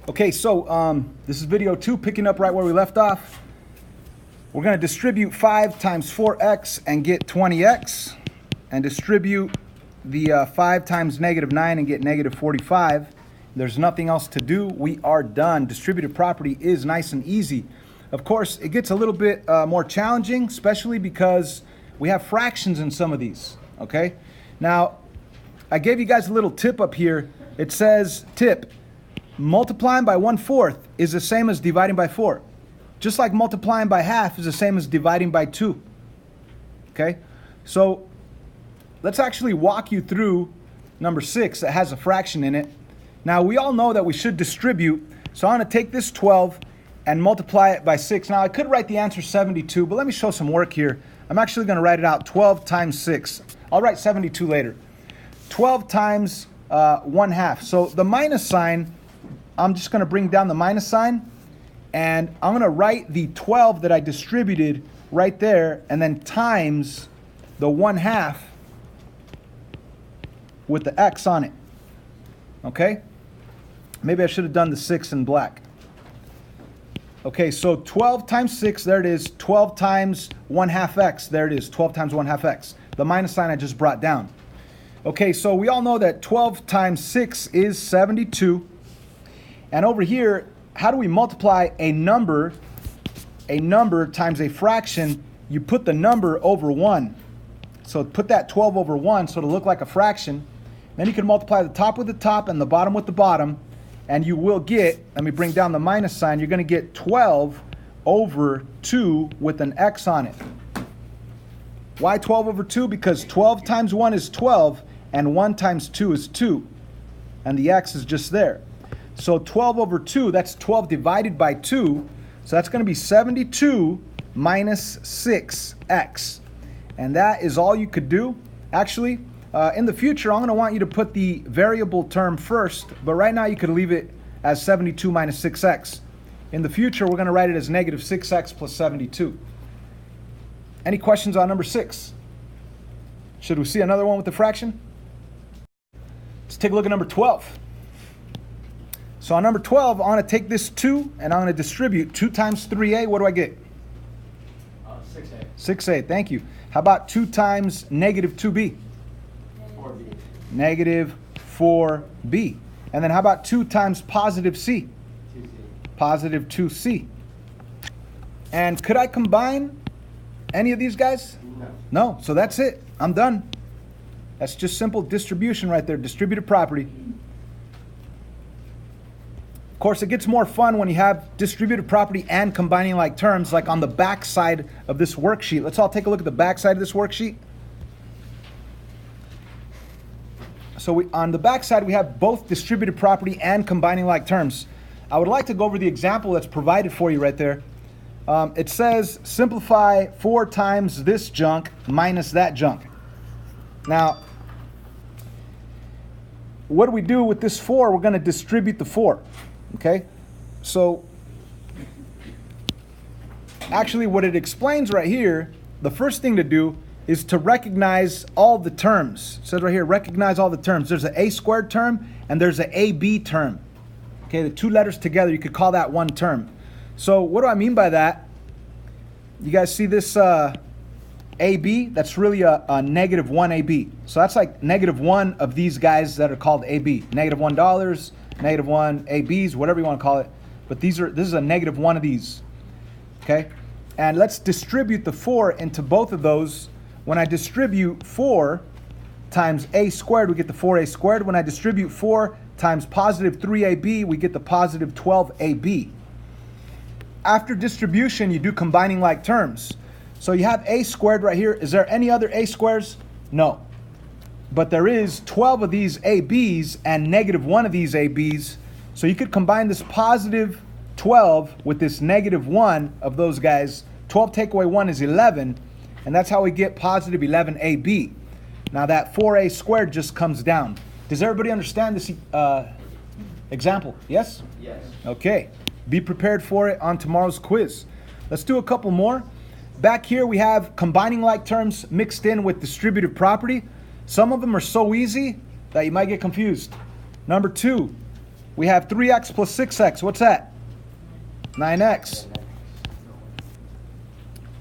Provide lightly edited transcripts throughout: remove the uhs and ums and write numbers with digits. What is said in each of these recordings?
Okay, so this is video 2, picking up right where we left off. We're going to distribute 5 times 4x and get 20x, and distribute the 5 times negative 9 and get negative 45. There's nothing else to do. We are done. Distributive property is nice and easy. Of course, it gets a little bit more challenging, especially because we have fractions in some of these, okay? Now, I gave you guys a little tip up here. It says, tip, multiplying by 1/4 is the same as dividing by 4. Just like multiplying by half is the same as dividing by 2. Okay? So let's actually walk you through number 6 that has a fraction in it. Now we all know that we should distribute. So I'm going to take this 12 and multiply it by 6. Now I could write the answer 72, but let me show some work here. I'm actually going to write it out 12 times 6. I'll write 72 later. 12 times 1/2. So the minus sign, I'm just going to bring down the minus sign, and I'm going to write the 12 that I distributed right there, and then times the 1/2 with the x on it. Okay? Maybe I should have done the 6 in black. Okay, so 12 times 6, there it is. 12 times 1/2 x, there it is. 12 times 1/2 x. The minus sign I just brought down. Okay, so we all know that 12 times 6 is 72. And over here, how do we multiply a number times a fraction? You put the number over 1. So put that 12 over 1 so it'll look like a fraction. Then you can multiply the top with the top and the bottom with the bottom, and you will get, let me bring down the minus sign, you're going to get 12 over 2 with an x on it. Why 12 over 2? Because 12 times 1 is 12, and 1 times 2 is 2. And the x is just there. So 12 over 2, that's 12 divided by 2. So that's going to be 72 minus 6x. And that is all you could do. Actually, in the future, I'm going to want you to put the variable term first. But right now, you could leave it as 72 minus 6x. In the future, we're going to write it as negative 6x plus 72. Any questions on number 6? Should we see another one with the fraction? Let's take a look at number 12. So on number 12, I'm going to take this 2 and I'm going to distribute 2 times 3a. What do I get? 6a. 6a, thank you. How about 2 times negative 2b? 4b. Negative 4b. And then how about 2 times positive c? 2c. Positive 2c. And could I combine any of these guys? No. No, so that's it. I'm done. That's just simple distribution right there, distributive property. Of course, it gets more fun when you have distributive property and combining like terms, like on the back side of this worksheet. Let's all take a look at the back side of this worksheet. So on the back side, we have both distributive property and combining like terms. I would like to go over the example that's provided for you right there. It says, simplify 4 times this junk minus that junk. Now, what do we do with this 4? We're going to distribute the 4. Okay, so actually what it explains right here, the first thing to do is to recognize all the terms. It says right here, recognize all the terms. There's an a squared term and there's an ab term. Okay, the 2 letters together, you could call that one term. So what do I mean by that? You guys see this ab? That's really a negative 1 ab. So that's like negative 1 of these guys that are called ab. Negative $1. Negative 1 ABs, whatever you want to call it. But this is a negative 1 of these. Okay? And let's distribute the 4 into both of those. When I distribute 4 times a squared, we get the 4a squared. When I distribute 4 times positive 3ab, we get the positive 12ab. After distribution, you do combining like terms. So you have a squared right here. Is there any other a squares? No. But there is 12 of these ABs and negative 1 of these ABs. So you could combine this positive 12 with this negative 1 of those guys. 12 take away 1 is 11. And that's how we get positive 11AB. Now that 4a squared just comes down. Does everybody understand this example? Yes? Yes. Okay. Be prepared for it on tomorrow's quiz. Let's do a couple more. Back here we have combining like terms mixed in with distributive property. Some of them are so easy that you might get confused. Number 2, We have 3x plus 6x. What's that? 9x.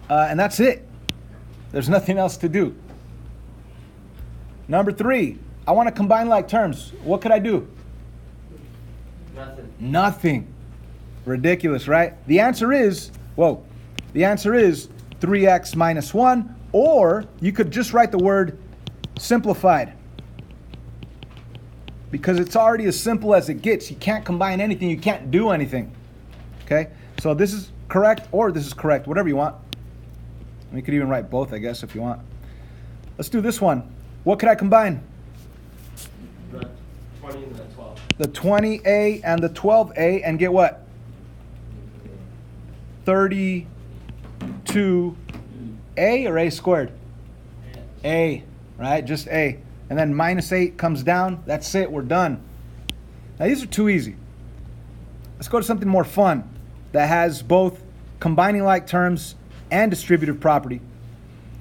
And that's it. There's nothing else to do. Number 3, I want to combine like terms. What could I do? Nothing. Nothing. Ridiculous, right? The answer is 3x minus 1, or you could just write the word simplified. Because it's already as simple as it gets. You can't combine anything. You can't do anything. Okay? So this is correct, or this is correct. Whatever you want. You could even write both, I guess, if you want. Let's do this one. What could I combine? The 20 and the 12. The 20a and the 12a, and get what? 32a or a squared? A, right? Just a. And then minus 8 comes down. That's it. We're done. Now, these are too easy. Let's go to something more fun that has both combining like terms and distributive property.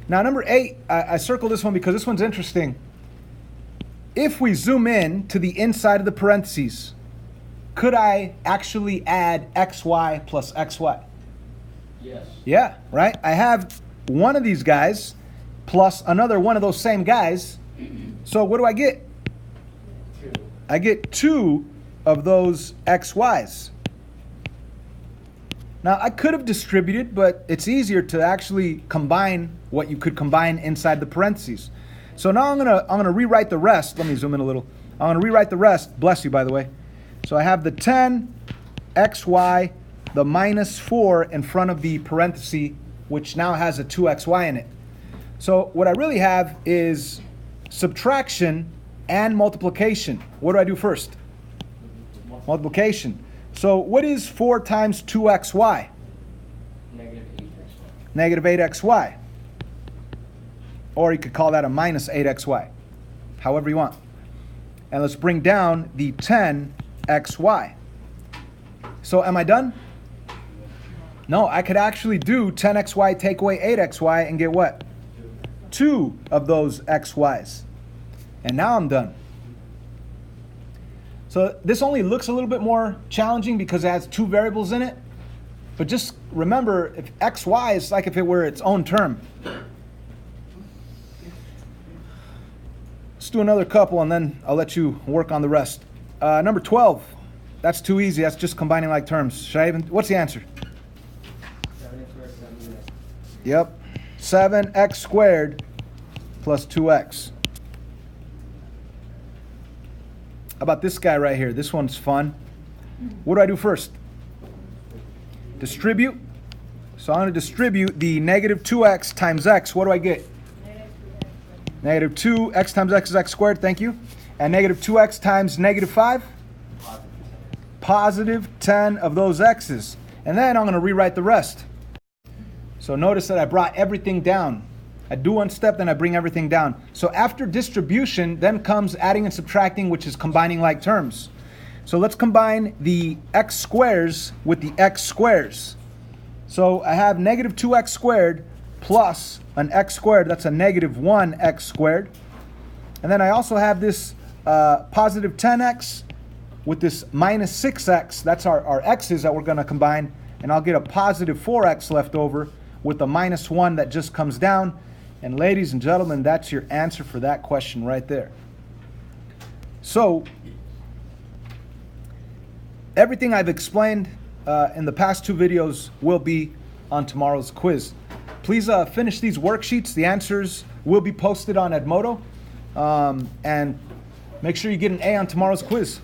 Now, number 8, I circled this one because this one's interesting. If we zoom in to the inside of the parentheses, could I actually add xy plus xy? Yes. Yeah, right? I have one of these guys plus another one of those same guys. So what do I get? 2. I get 2 of those xy's. Now, I could have distributed, but it's easier to actually combine what you could combine inside the parentheses. So now I'm gonna rewrite the rest. Let me zoom in a little. I'm gonna rewrite the rest. Bless you, by the way. So I have the 10xy, the minus 4 in front of the parenthesis, which now has a 2xy in it. So what I really have is subtraction and multiplication. What do I do first? Multiplication. So what is 4 times 2xy? Negative 8xy. Negative 8xy. Or you could call that a minus 8xy. However you want. And let's bring down the 10xy. So am I done? No, I could actually do 10xy take away 8xy and get what? 2 of those xy's. And now I'm done. So this only looks a little bit more challenging because it has 2 variables in it. But just remember, if xy is like if it were its own term. Let's do another couple and then I'll let you work on the rest. Number 12. That's too easy. That's just combining like terms. Should I even? What's the answer? 7x squared, 7x. Yep. 7x squared plus 2x. How about this guy right here? This one's fun. What do I do first? Distribute. So I'm going to distribute the negative 2x times x. What do I get? Negative 2x times x is x squared. Thank you. And negative 2x times negative 5? Positive 10 of those x's. And then I'm going to rewrite the rest. So notice that I brought everything down. I do one step, then I bring everything down. So after distribution, then comes adding and subtracting, which is combining like terms. So let's combine the x squares with the x squares. So I have negative 2x squared plus an x squared. That's a negative 1x squared. And then I also have this positive 10x with this minus 6x. That's our x's that we're going to combine. And I'll get a positive 4x left over with the minus 1 that just comes down. And ladies and gentlemen, that's your answer for that question right there. So, everything I've explained in the past 2 videos will be on tomorrow's quiz. Please finish these worksheets. The answers will be posted on Edmodo. And make sure you get an A on tomorrow's quiz.